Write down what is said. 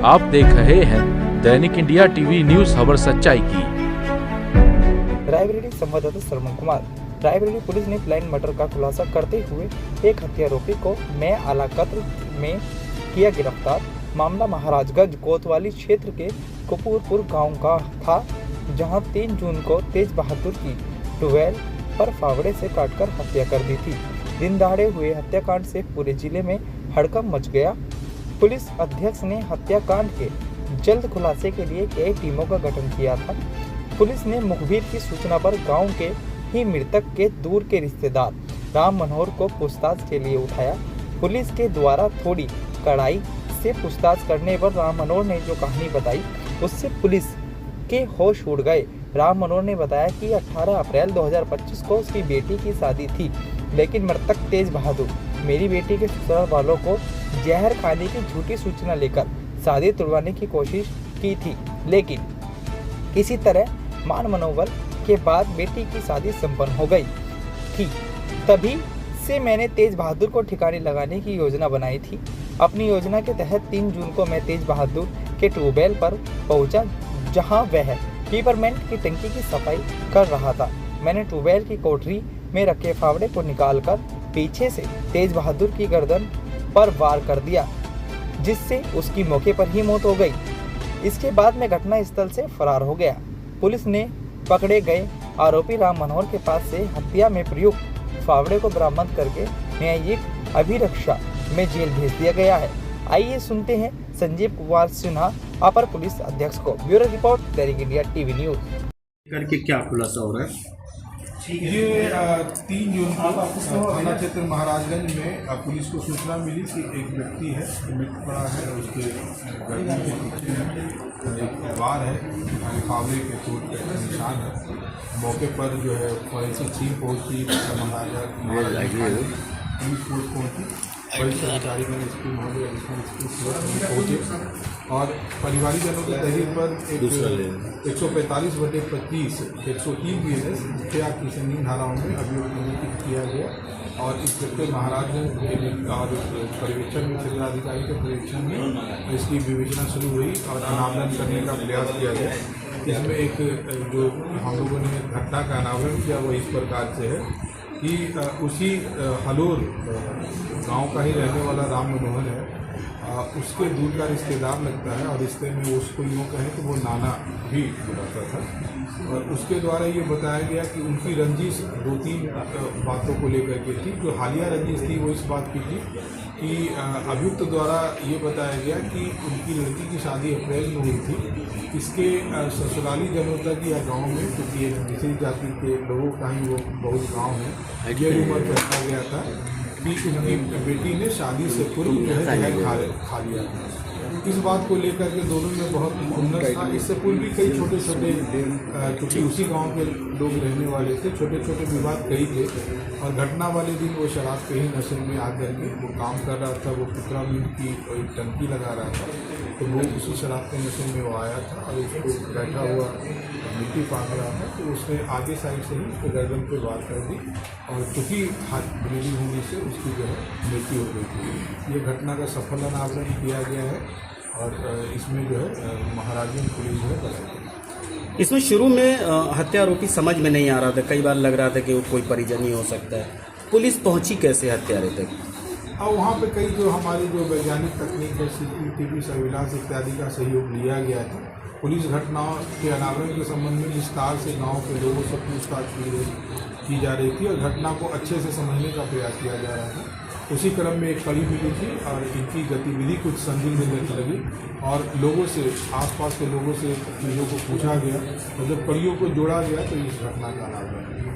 आप देख रहे हैं दैनिक इंडिया टीवी न्यूज, खबर सच्चाई की। रायबरेली संवाददाता श्रवण कुमार। रायबरेली पुलिस ने प्लान मर्डर का खुलासा करते हुए एक हत्यारोपी को मैं आला कत्ल में किया गिरफ्तार। मामला महाराजगंज कोतवाली क्षेत्र के कपूरपुर गांव का था, जहां 3 जून को तेज बहादुर की ट्यूबवेल पर फावड़े से काटकर हत्या कर दी थी। दिन दहाड़े हुए हत्याकांड से पूरे जिले में हड़कंप मच गया। पुलिस अध्यक्ष ने हत्याकांड के जल्द खुलासे के लिए कई टीमों का गठन किया था। पुलिस ने मुखबिर की सूचना पर गांव के ही मृतक के दूर के रिश्तेदार राम मनोहर को पूछताछ के लिए उठाया। पुलिस के द्वारा थोड़ी कड़ाई से पूछताछ करने पर राम मनोहर ने जो कहानी बताई, उससे पुलिस के होश उड़ गए। राम मनोहर ने बताया कि 18 अप्रैल 2025 को उसकी बेटी की शादी थी, लेकिन मृतक तेज बहादुर मेरी बेटी के ससुराल वालों को जहर खाने की झूठी सूचना लेकर शादी तुड़वाने की कोशिश की थी, लेकिन किसी तरह मान मनोबल के बाद बेटी की शादी संपन्न हो गई थी। तभी से मैंने तेज बहादुर को ठिकाने लगाने की योजना बनाई थी। अपनी योजना के तहत 3 जून को मैं तेज बहादुर के ट्यूबवेल पर पहुंचा, जहां वह पीपरमेंट की टंकी की सफाई कर रहा था। मैंने ट्यूबवेल की कोठरी में रखे फावड़े को निकालकर पीछे से तेज बहादुर की गर्दन पर वार कर दिया, जिससे उसकी मौके पर ही मौत हो गई। इसके बाद मैं घटना स्थल से फरार हो गया। पुलिस ने पकड़े गए आरोपी राम मनोहर के पास से हत्या में प्रयुक्त फावड़े को बरामद करके न्यायिक अभिरक्षा में जेल भेज दिया गया है। आइए सुनते हैं संजीव कुमार सिन्हा, अपर पुलिस अध्यक्ष को। ब्यूरो रिपोर्ट, दैनिक इंडिया टीवी न्यूज। करके क्या खुलासा हो रहा है? ये 3 जून को थाना क्षेत्र महाराजगंज में पुलिस को सूचना मिली कि एक व्यक्ति है, मृत पड़ा है, उसके गर्दन के पीछे एक वार है, फावड़े के चोट के निशान है। मौके पर जो है फॉरेंसिक टीम पहुंची, महाराजगंज पुलिस फोर्स पहुंची, पुलिस अधिकारी में एसपी महोदय पहुंचे और परिवारिक जनों के तहरीर पर 145/25 103 BNS हत्या की संगीन धाराओं में अभियोग निम्नलिखित किया गया और इस क्षेत्र महाराजगंज और पर्यवेक्षण में क्षेत्राधिकारी के पर्यवेक्षण में इसकी विवेचना शुरू हुई और अनावरण करने का प्रयास किया गया। इसमें एक जो हम लोगों ने घटना का अनावरण किया वो इस प्रकार से है कि उसी हलोर गांव का ही रहने वाला राम मनोहर है, उसके दूर का रिश्तेदार लगता है और रिश्ते में उसको यूँ कहें कि वो नाना भी बुलाता था। और उसके द्वारा ये बताया गया कि उनकी रंजिश 2-3 बातों को लेकर के थी। जो हालिया रंजिश थी वो इस बात की थी कि अभियुक्त द्वारा ये बताया गया कि उनकी लड़की की शादी अप्रैल में हुई थी। इसके ससुराली जनों तक या गांव में, क्योंकि दूसरी जाति के लोगों का ही वो बहुत गाँव है, ये रूमर फैला गया था कि उनकी बेटी ने शादी से पूर्व जो है जहर खा लिया था। इस बात को लेकर के दोनों में बहुत खुन्नस था। इससे पूर्व भी कई छोटे छोटे, क्योंकि उसी गांव के लोग रहने वाले थे, छोटे छोटे विवाद कई थे और घटना वाले दिन वो शराब के ही नशे में आकर के वो काम कर रहा था। वो पुतरा मीट की टंकी लगा रहा था, तो वो उसी शराब के नशे में वो आया था और उसको बैठा हुआ मिट्टी फाँक रहा था, तो उसने आगे साइड से ही उसके गर्दन पे वार कर दी और चूँकि हाथ ब्लीडिंग होने से उसकी जो है मृत्यु हो गई थी। ये घटना का सफल अनावरण किया गया है और इसमें जो है महाराजगंज पुलिस जो है बनाई। इसमें शुरू में हत्यारोपी समझ में नहीं आ रहा था, कई बार लग रहा था कि वो कोई परिजन ही हो सकता है। पुलिस पहुंची कैसे हत्यारे तक? और वहाँ पे कई जो हमारी जो वैज्ञानिक तकनीक है, CCTV सर्विलांस इत्यादि का सहयोग लिया गया था। पुलिस घटनाओं के अनावरण के संबंध में विस्तार से गांव के लोगों से पूछताछ की जा रही थी और घटना को अच्छे से समझने का प्रयास किया जा रहा था। उसी क्रम में एक कड़ी मिली थी और इनकी गतिविधि कुछ संदिग्ध लगी और लोगों से, आसपास के लोगों से चीज़ों को पूछा गया और जब कड़ियों को जोड़ा गया तो इस घटना का अनावरण हुआ।